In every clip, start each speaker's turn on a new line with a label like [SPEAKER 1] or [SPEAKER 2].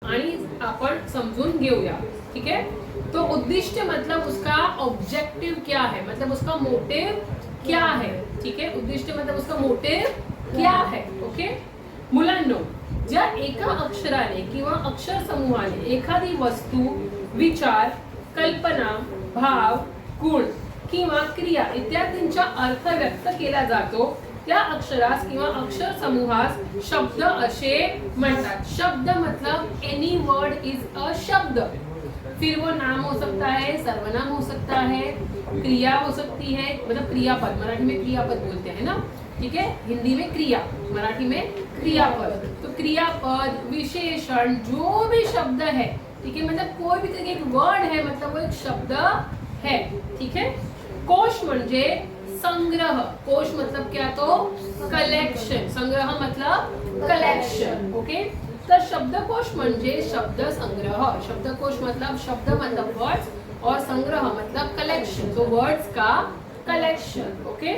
[SPEAKER 1] आणि आपण समझून घेऊया, ठीक है। तो उद्दिष्ट मतलब उसका ऑब्जेक्टिव क्या है, मतलब उसका मोटिव क्या है, ठीक है। उद्दिष्ट मतलब उसका मोटिव क्या है, ओके। मुलांनो, ज्या एका अक्षराने किंवा अक्षर समूहाने एखादी वस्तू, विचार, कल्पना, भाव, गुण किंवा क्रिया इत्यादींचा अर्थ व्यक्त केला जातो त्या अक्षरास किंवा अक्षर समूहास शब्द असे म्हणतात। शब्द मतलब एनी वर्ड इज अ शब्द। फिर वो नाम हो सकता है, सर्वनाम हो सकता है, क्रिया हो सकती है, मतलब क्रियापद, मराठी में क्रियापद बोलते हैं ना, ठीक है। हिंदी में क्रिया, मराठी में क्रियापद। तो क्रियापद, विशेषण, जो भी शब्द है, ठीक है, मतलब कोई भी तरह एक वर्ड है, मतलब वो एक शब्द है, ठीक है। कोश म्हणजे संग्रह। कोश मतलब क्या, तो कलेक्शन। संग्रह मतलब कलेक्शन, ओके। तर शब्दकोश म्हणजे शब्द संग्रह। शब्दकोश मतलब शब्द मतलब वर्ड्स और संग्रह मतलब कलेक्शन, तो वर्ड्स का कलेक्शन, ओके।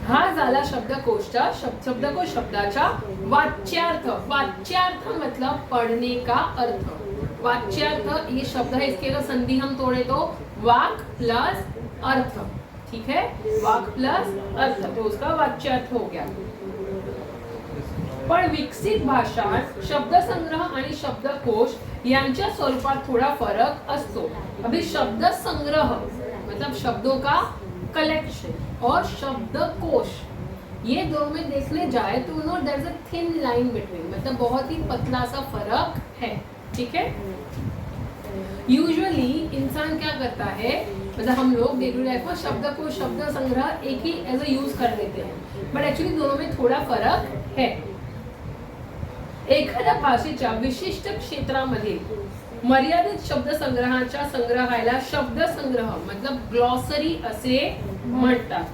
[SPEAKER 1] हा झाला शब्दकोशचा। शब्दकोश शब्दाचा वाच्यार्थ। वाच्यार्थ मतलब पढ़ने का अर्थ। वाच्यार्थ ये शब्द है, इसके अगर संधि हम तोड़े तो वाक प्लस अर्थ, ठीक है। वाक प्लस अर्थ, तो उसका वाच्यार्थ हो गया। पण विकसित भाषात शब्दसंग्रह आणि शब्दकोश यांच्या स्वरूपात थोड़ा फरक असतो। अभी शब्द संग्रह मतलब शब्दों का कलेक्शन और शब्दकोश, ये दोनों में देखने जाए तो no there is a thin line between, मतलब बहुत ही पतला सा फर्क है, ठीक है। यूजुअली इंसान क्या करता है, मतलब हम लोग डेली लाइफ में शब्दकोश शब्द संग्रह एक ही एज अ यूज कर लेते हैं, बट एक्चुअली दोनों में थोड़ा फरक है। एखाद्या भाषेच्या विशिष्ट क्षेत्रामध्ये मर्यादित शब्द संग्रहाच्या संग्रहाला शब्द संग्रह मतलब ग्लॉसरी असे म्हणतात।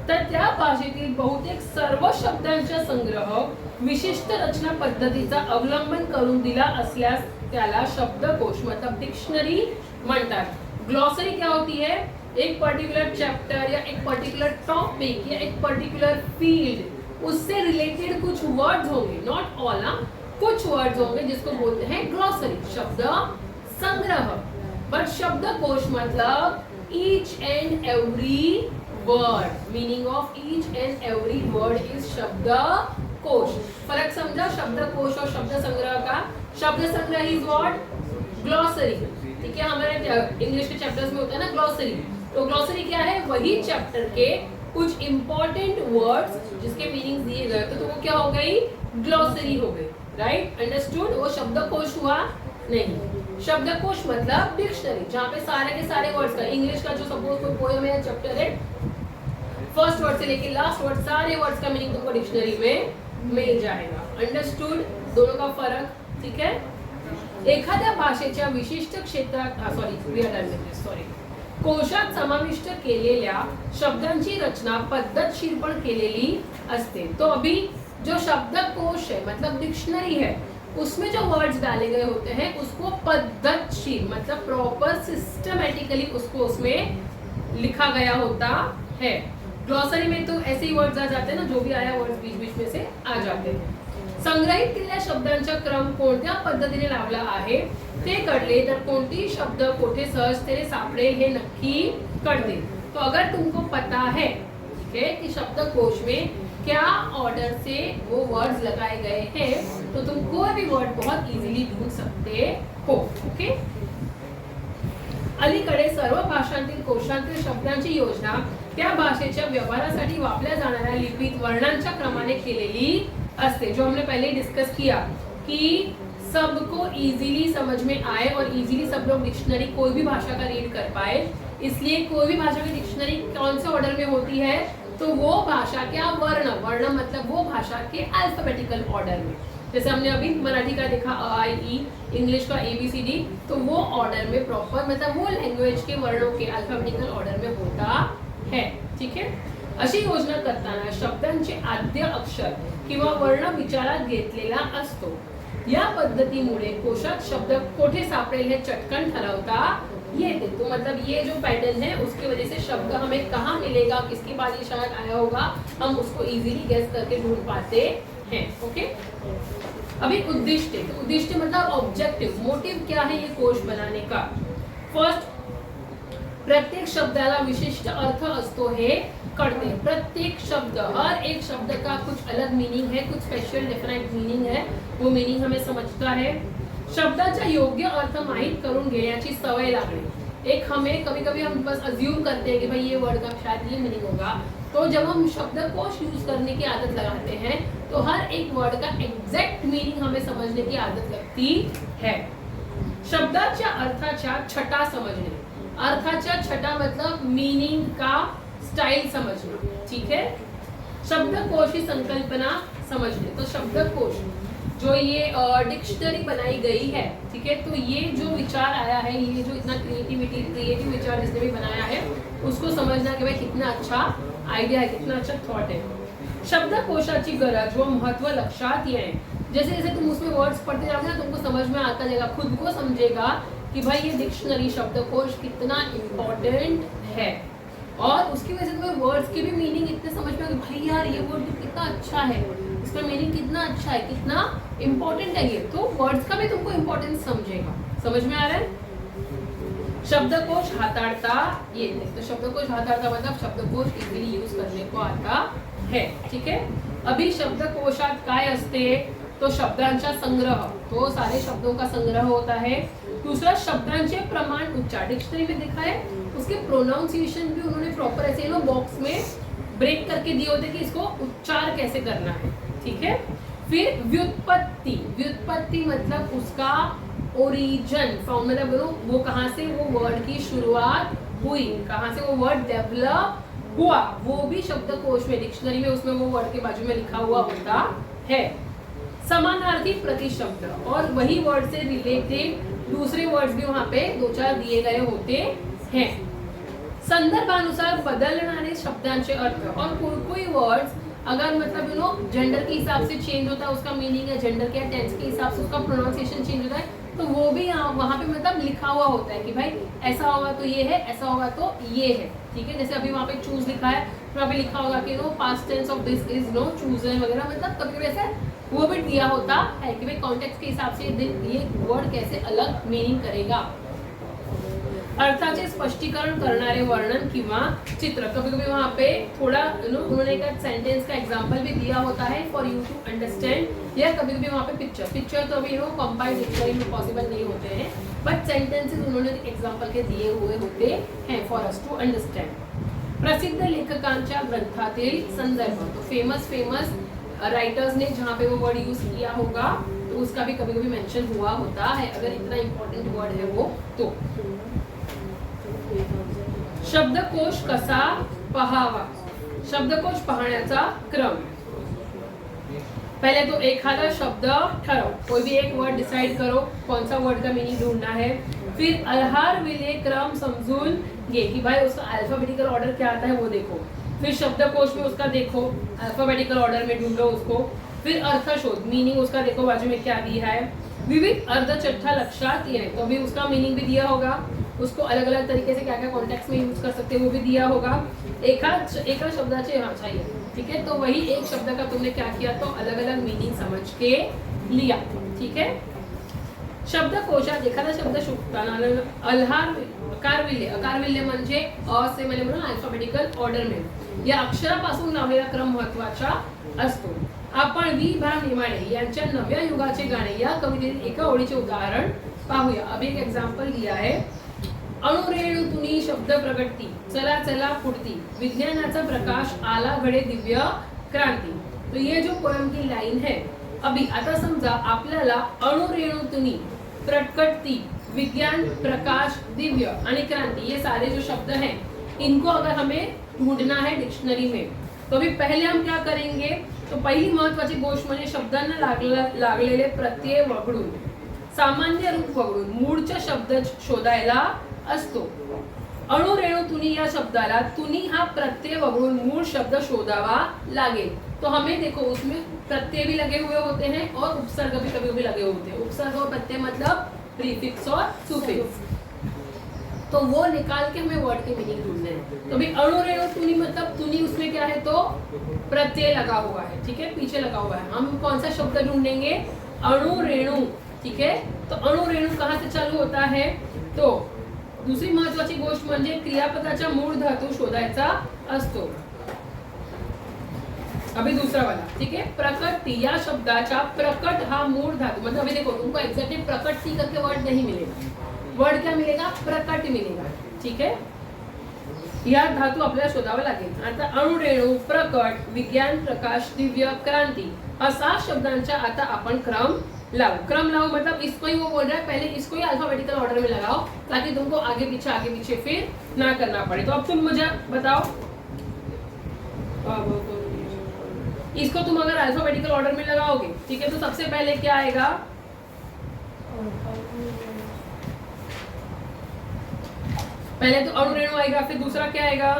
[SPEAKER 1] तर त्या भाषेतील बहुतेक सर्व शब्दांचा संग्रह विशिष्ट रचना पद्धतीचा अवलंबन करून दिला असल्यास त्याला शब्दकोश मतलब डिक्शनरी म्हणतात। ग्लॉसरी क्या होती है, एक पर्टिकुलर चैप्टर या एक पर्टिकुलर टॉपिक या एक पर्टिकुलर फील्ड, उससे रिलेटेड कुछ वर्ड्स होंगे, नॉट ऑल, कुछ वर्ड्स होंगे जिसको बोलते हैं ग्लॉसरी, शब्द संग्रह। बट शब्दकोश मतलब each and every word, meaning of each and every word is शब्दकोश। फर्क समझा शब्दकोश और शब्द संग्रह का। शब्द संग्रह इज व्हाट, ग्लॉसरी, ठीक है। हमारे इंग्लिश के चैप्टर्स में होता है ना ग्लॉसरी, तो ग्लॉसरी क्या है, वही चैप्टर के कुछ इंपॉर्टेंट वर्ड्स जिसके मीनिंग दिए गए, तो वो क्या हो गई, ग्लॉसरी हो गई, राइट, अंडरस्टूड। वो शब्दकोश हुआ नहीं। शब्दकोश मतलब डिक्शनरी, जहाँ पे सारे के सारे वर्ड्स का, इंग्लिश का जो सपोज कोई पोएम है, चैप्टर है, फर्स्ट वर्ड से लेके लास्ट वर्ड सारे वर्ड्स का मीनिंग तुमको डिक्शनरी में मिल जाएगा, अंडरस्टूड। दोनों का फरक, ठीक है। एखाद्या भाषेच्या विशिष्ट क्षेत्रात सॉरी कोशात समाविष्ट केलेल्या शब्दांची रचना पद्धतशीरपण केलेली असते। तो अभी जो शब्दकोश है मतलब डिक्शनरी है, उसमें जो वर्ड्स डाले गए होते हैं उसको पद्धतशीर मतलब प्रॉपर सिस्टमैटिकली उसको उसमें लिखा गया होता है। ग्लॉसरी में तो ऐसे ही वर्ड्स आ जाते हैं ना, जो भी आया वर्ड्स बीच बीच में से आ जाते हैं। संग्रहित केलेल्या शब्दांचा क्रम कोणत्या पद्धतीने लावला आहे ते कळले तर कोणती शब्द कोठे सहजतेने सापडेल हे नक्की कळते। तो अगर तुमको पता है, ठीक है, कि शब्दकोश में क्या ऑर्डर से वो वर्ड्स लगाए गए हैं, तो तुम कोई भी वर्ड बहुत इजीली ढूंढ सकते हो, ओके। अलीकडे सर्व भाषांतील कोशांतील शब्दांची योजना त्या भाषेच्या व्यवहारासाठी वापरल्या जाणाऱ्या लिपीत वर्णांच्या क्रमाने केलेली असते। जो हमने पहले डिस्कस किया कि सबको इजीली समझ में आए और इजीली सब लोग डिक्शनरी कोई भी भाषा का रीड कर पाए, इसलिए कोई भी भाषा की डिक्शनरी कौन से ऑर्डर में होती है, तो वो भाषा के वर्ण, वर्ण मतलब वो भाषा के अल्फाबेटिकल ऑर्डर में। जैसे हमने अभी मराठी का देखा अ आ इ ई, इंग्लिश का ABCD, तो वो ऑर्डर में प्रॉपर मतलब वो लैंग्वेज के वर्णों के अल्फाबेटिकल ऑर्डर में होता है, ठीक है। अशी योजना करताना शब्दांचे आद्य अक्षर किंवा वर्ण विचारात घेतलेला असतो। या पद्धतीमुळे कोशात शब्द कोठे सापडेल हे चटकन ठरवता येते। तो मतलब ये जो पैटर्न है उसकी वजह से शब्द हमें कहाँ मिलेगा, किसकी बात ये शायद आया होगा, हम उसको इजीली गेस करके ढूंढ पाते हैं। ओके, अभी उद्दिष्ट, तो उद्दिष्ट मतलब ऑब्जेक्टिव, मोटिव क्या है ये कोश बनाने का। फर्स्ट, प्रत्येक शब्दाला विशिष्ट अर्थ असतो हे कळते। प्रत्येक शब्द, हर एक शब्द का कुछ अलग मीनिंग है, कुछ स्पेशल डिफरेंट मीनिंग है, वो मीनिंग हमें समझता है। शब्दाचा योग्य अर्थ माहित करून घेण्याची सवय लागणे। एक हमें कभी कभी हम बस अज्यूम करते हैं कि भाई ये वर्ड का शायद ये मीनिंग होगा, तो जब हम शब्दकोश यूज करने की आदत लगाते हैं तो हर एक वर्ड का एग्जैक्ट मीनिंग हमें समझने की आदत लगती है। शब्दाच्या अर्थाच्या छटा समझने, अर्थाच्या छटा मतलब मीनिंग का स्टाइल समझना, ठीक है। शब्दकोश की संकल्पना समझने, तो शब्दकोश जो ये डिक्शनरी बनाई गई है, ठीक है, तो ये जो विचार आया है, ये जो इतना क्रिएटिव विचार जिसने भी बनाया है, उसको समझना कि भाई कितना अच्छा आइडिया है, कितना अच्छा थॉट है। शब्दकोशाची गरज व महत्व लक्षात येणे, जैसे जैसे तुम उसमें वर्ड्स पढ़ते जाओगे ना, तुमको समझ में आता जाएगा, खुद को समझेगा कि भाई ये डिक्शनरी शब्दकोश कितना इम्पोर्टेंट है, और उसकी वजह से तुम्हें वर्ड्स की भी मीनिंग इतने समझ में आ भाई यार ये वर्ड तो कितना अच्छा है, इसका मीनिंग कितना अच्छा है, कितना इम्पोर्टेंट है ये, तो वर्ड्स का भी तुमको इम्पोर्टेंस समझेगा। समझ में आ रहा है। शब्दकोश हाताळता येते, तो शब्दकोश हाताळता मतलब शब्दकोश इजीली यूज करने को आता है, ठीक है। अभी शब्दकोशात काय असते, तो शब्दांचा संग्रह, तो सारे शब्दों का संग्रह होता है। दूसरा, शब्दांचे प्रमाण उच्चार, डिक्शनरी में देखा है उसके प्रोनाउंसिएशन भी उन्होंने प्रॉपर ऐसे लो बॉक्स में ब्रेक करके दिए होते कि इसको उच्चार कैसे करना है, ठीक है। फिर व्युत्पत्ति, व्युत्पत्ति मतलब उसका ओरिजिन, फॉर्म मतलब बोलो वो कहाँ से वो वर्ड की शुरुआत हुई, कहाँ से वो वर्ड डेवलप हुआ, वो भी शब्दकोश में, डिक्शनरी में उसमें वो वर्ड के बाजू में लिखा हुआ होता है। समानार्थी प्रतिशब्द, और वही वर्ड से रिलेटेड दूसरे वर्ड्स भी वहाँ पे दो चार दिए गए होते हैं। संदर्भानुसार बदलणारे शब्दांचे अर्थ, और कोई वर्ड्स अगर मतलब यू नो जेंडर के हिसाब से चेंज होता है उसका मीनिंग, है जेंडर के टेंस के हिसाब से उसका प्रोनाउंसिएशन चेंज होता है, तो वो भी वहाँ पे मतलब लिखा हुआ होता है कि भाई ऐसा होगा तो ये है, ऐसा होगा तो ये है, ठीक है। जैसे अभी वहाँ पे चूज लिखा है, तो वहाँ पे लिखा होगा कि no past tense of this is no chosen वगैरह, मतलब कभी वैसे वो भी दिया होता है कि भाई कॉन्टेक्स्ट के हिसाब से ये वर्ड कैसे अलग मीनिंग करेगा। अर्थाचे स्पष्टीकरण करणारे वर्णन किंवा चित्र, कभी कभी वहाँ पे थोड़ा उन्होंने एक सेंटेंस का एग्जांपल भी दिया होता है फॉर यू टू अंडरस्टैंड, या कभी कभी वहाँ पे पिक्चर तो अभी कंपाइल्ड डिक्शनरी में पॉसिबल नहीं होते हैं, बट सेंटेंसेस उन्होंने एग्जांपल के दिए हुए होते हैं फॉर अस टू अंडरस्टैंड। प्रसिद्ध लेखकांच्या ग्रंथातील संदर्भ, तो फेमस राइटर्स ने जहाँ पे वो वर्ड यूज किया होगा तो उसका भी कभी कभी मेंशन हुआ होता है, अगर इतना इंपॉर्टेंट वर्ड है वो तो। शब्दकोश कसा पहावा, शब्दकोश पाहण्याचा क्रम, पहले तो एखादा शब्द ठरव, कोई भी एक वर्ड डिसाइड करो कौन सा वर्ड का मीनिंग ढूंढना है, फिर आहार विले क्रम समझून घे कि भाई उसका अल्फाबेटिकल ऑर्डर क्या आता है वो देखो, फिर शब्दकोश में उसका देखो अल्फाबेटिकल ऑर्डर में ढूंढो उसको, फिर अर्थ शोध, मीनिंग उसका देखो बाजू में क्या दिया है। विविध अर्धचट्टा लक्षात येणे, तो अभी उसका मीनिंग भी दिया होगा, उसको अलग अलग तरीके से क्या क्या कॉन्टेक्स्ट में यूज कर सकते हैं वो भी दिया होगा। एका शब्दाचे हाँ चाहिए, ठीक है, तो वही एक शब्द का तुमने क्या किया, तो अलग अलग मीनिंग समझ के लिया, ठीक है। शब्दकोशात एखादा शब्द शोधताना अकारविल्य म्हणजे अ से म्हणजे म्हणून अल्फाबेटिकल ऑर्डर में या अक्षरापासून लावलेला क्रम महत्त्वाचा असतो। आपण वी भा नेमाडे यांच्या नव्या युगाचे गाणे या कवितेतील एका ओळीचे उदाहरण पाहूया। अभी एक एग्जांपल दिया है, अणुरेणुतुनी शब्द प्रगटती, चला चला फुटती, विज्ञानाचा प्रकाश आला घडे दिव्य क्रांती। तो ये जो पोएम की लाइन है, अभी आता समझा आपल्याला अणुरेणुतुनी, प्रकटती, विज्ञान, प्रकाश, दिव्य आणि क्रांति, ये सारे जो शब्द हैं इनको अगर हमें ढूंढना है डिक्शनरी में, तो अभी पहले हम क्या करेंगे, तो पहिली महत्वाची गोष्ट म्हणजे शब्दांना लागलेले प्रत्यय वगळून, सामान्य रूप वगळून मूळचा शब्द शोधायला असतो। अणुरेणुतुनी या शब्दाला तुनी हा प्रत्यय वगळून मूळ शब्द शोधावा लागेल। तो हमें देखो उसमें प्रत्यय भी लगे हुए होते हैं और उपसर्ग भी कभी कभी लगे होते हैं। उपसर्ग और प्रत्यय मतलब प्रीफिक्स और सुफिक्स। तो वो निकाल के हमें वर्ड के मीनिंग ढूंढने हैं। तो भी अणु रेणु तुनी मतलब तुनी उसमें क्या है तो प्रत्यय लगा हुआ है, ठीक है, पीछे लगा हुआ है। हम कौन सा शब्द ढूंढेंगे, अणु रेणु, ठीक है। तो अणु रेणु कहाँ से चालू होता है, तो दुसरी महत्वाची गोष्ट म्हणजे क्रियापदाचा मूळ धातू शोधायचा असतो। अभी दूसरा वाला, ठीक है, प्रकटती या शब्दाचा प्रकट हा मूळ धातु, मतलब अभी देखो तुमको एग्जैक्टली प्रकटती करके वर्ड नहीं मिलेगा, वर्ड क्या मिलेगा, प्रकट मिलेगा, ठीक है। या धातू आपल्याला शोधावा लागेल। आता अणुरेणू, प्रकट, विज्ञान, प्रकाश, दिव्य, क्रांति असा शब्दांचा आता आपण क्रम लाओ। क्रम लाओ मतलब इसको ही वो बोल रहा है, पहले इसको ही अल्फाबेटिकल ऑर्डर में लगाओ ताकि तुमको आगे पीछे फिर ना करना पड़े। तो अब तुम मुझे बताओ, इसको तुम अगर अल्फाबेटिकल ऑर्डर में लगाओगे, ठीक है, तो सबसे पहले क्या आएगा, पहले तो अणुरेणु आएगा, फिर दूसरा क्या आएगा,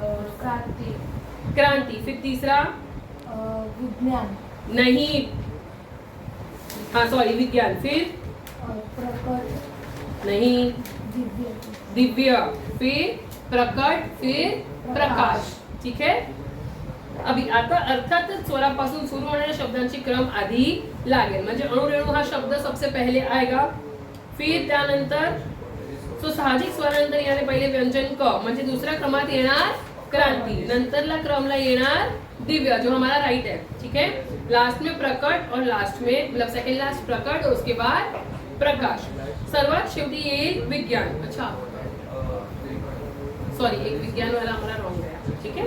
[SPEAKER 2] क्रांति,
[SPEAKER 1] क्रांति, फिर तीसरा
[SPEAKER 2] विज्ञान,
[SPEAKER 1] नहीं, हाँ सॉरी विज्ञान, फिर
[SPEAKER 2] प्रकट,
[SPEAKER 1] नहीं,
[SPEAKER 2] दिव्य,
[SPEAKER 1] दिव्य, फिर प्रकट, फिर प्रकाश, ठीक है। अभी आता अर्थातच स्वरापासून सुरू होणाऱ्या शब्दांची क्रम आधी लागेल, म्हणजे अणुरेणू हा शब्द सबसे पहले आएगा, फिर त्यानंतर तो साहजिक स्वरानंतर येणारे पहिले व्यंजन क म्हणजे दुसऱ्या क्रमात येणार क्रांति, नंतरला क्रमला येणार दिव्य जो हमारा राइट है, ठीक है। लास्ट में प्रकट और लास्ट में मतलब सेकंड लास्ट प्रकट और उसके बाद प्रकाश, सर्वात शेवटी येईल विज्ञान। अच्छा सॉरी एक विज्ञान वाला हमारा रॉंग गया, ठीक है।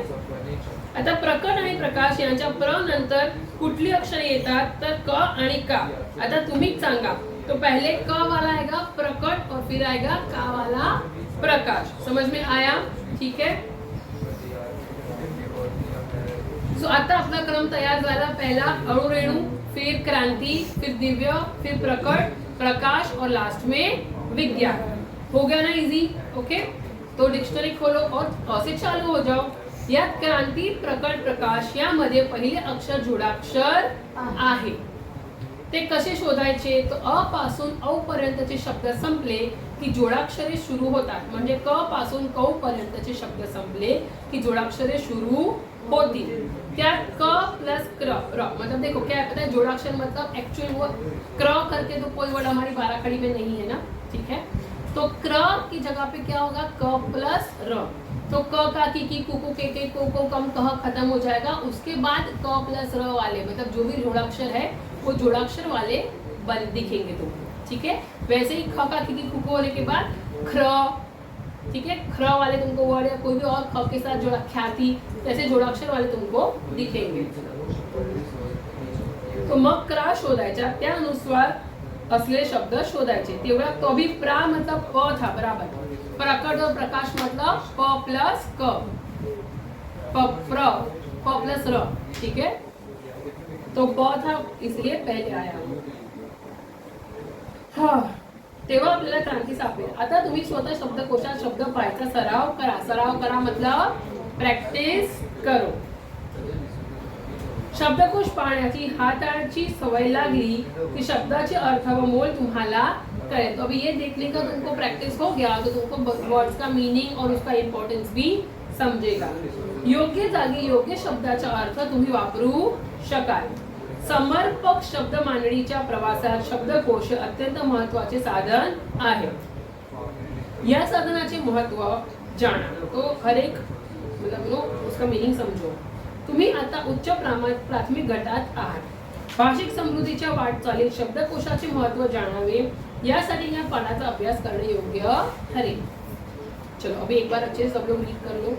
[SPEAKER 1] आता प्रकट आणि प्रकाश यांच्या प्र नंतर कुठली अक्षरे येतात तर क आणि का। आता तुम्हीच सांगा, तो पहले क वाला आएगा प्रकट और फिर आएगा का वाला प्रकाश, समझ में आया, ठीक है। सो आता अपना क्रम तैयार झाला, पहला अणुरेणु, फिर क्रांति, फिर दिव्य, फिर प्रकट, प्रकाश और लास्ट में विज्ञान। हो गया ना इजी, ओके। तो डिक्शनरी खोलो और अ से चालू हो जाओ। यात क्रांति, प्रकट, प्रकाश यामध्ये पहिले अक्षर जोडाक्षर आहे, ते कसे शोधायचे, तो अ पासून औ पर्यंतचे शब्द संपले की जोडाक्षरे सुरू होतात, म्हणजे क पासून कौ पर्यंतचे शब्द संपले की जोडाक्षरे सुरू होती। क्या क प्लस क्र, र मतलब देखो क्या पता है जोड़ाक्षर मतलब एक्चुअल वो क्र करके तो कोई वर्ड हमारी बाराखड़ी में नहीं है ना, ठीक है। तो क्र की जगह पे क्या होगा क प्लस र, तो क का की कुकु के को कम कह खत्म हो जाएगा, उसके बाद क प्लस र वाले मतलब जो भी जोड़ाक्षर है वो जोड़ाक्षर वाले बन दिखेंगे तुमको, ठीक है। वैसे ही ख का की कुकु होने के बाद ख्र, ठीक है, ख्र वाले तुमको वर्ड या कोई भी और ख के साथ जोड़ा ख्याति ऐसे जोड़ाक्षर वाले तुमको दिखेंगे। तो मग क्रा शोधायचा, त्यानुसार असले शब्द शोधायचे। तेवढा तो भी प्रा मतलब प था बराबर, प्रकट और प्रकाश मतलब प प्लस क, प प्लस र, ठीक है। तो प था इसलिए पहले आया, हाँ तेव्हा आपल्याला क्रांती सापडेल। आता तुम्ही स्वतः शब्दकोशात शब्द पाहायचा सराव करा, सराव करा मतलब प्रॅक्टिस करो। शब्दकोश पाहण्याची हाताळची सवय लागली कि शब्दाचे अर्थ व मोल तुम्हाला कळेल। तो अभी ये देखने का तुमको प्रैक्टिस हो गया तो तुमको वर्ड्स का मीनिंग और उसका इम्पोर्टेंस भी समजेगा। योग्य जागी योग्य शब्दाचा अर्थ तुम्ही वापरू शकाल। समर्पक शब्द मांडणीच्या प्रवासात शब्दकोश अत्यंत महत्त्वाचे साधन आहे। या साधनाचे महत्त्व जाणा, तो हर एक मतलब उसका मीनिंग समजो। तुम्ही आता उच्च प्राथमिक गटात आहात। भाषिक समृद्धीच्या वाटचालीत शब्दकोशाचे महत्त्व जाणावे यासाठी या पाठाचा अभ्यास करणे योग्य ठरेल। चलो अभी एक बार अच्छे से सब लोग रीड कर लो।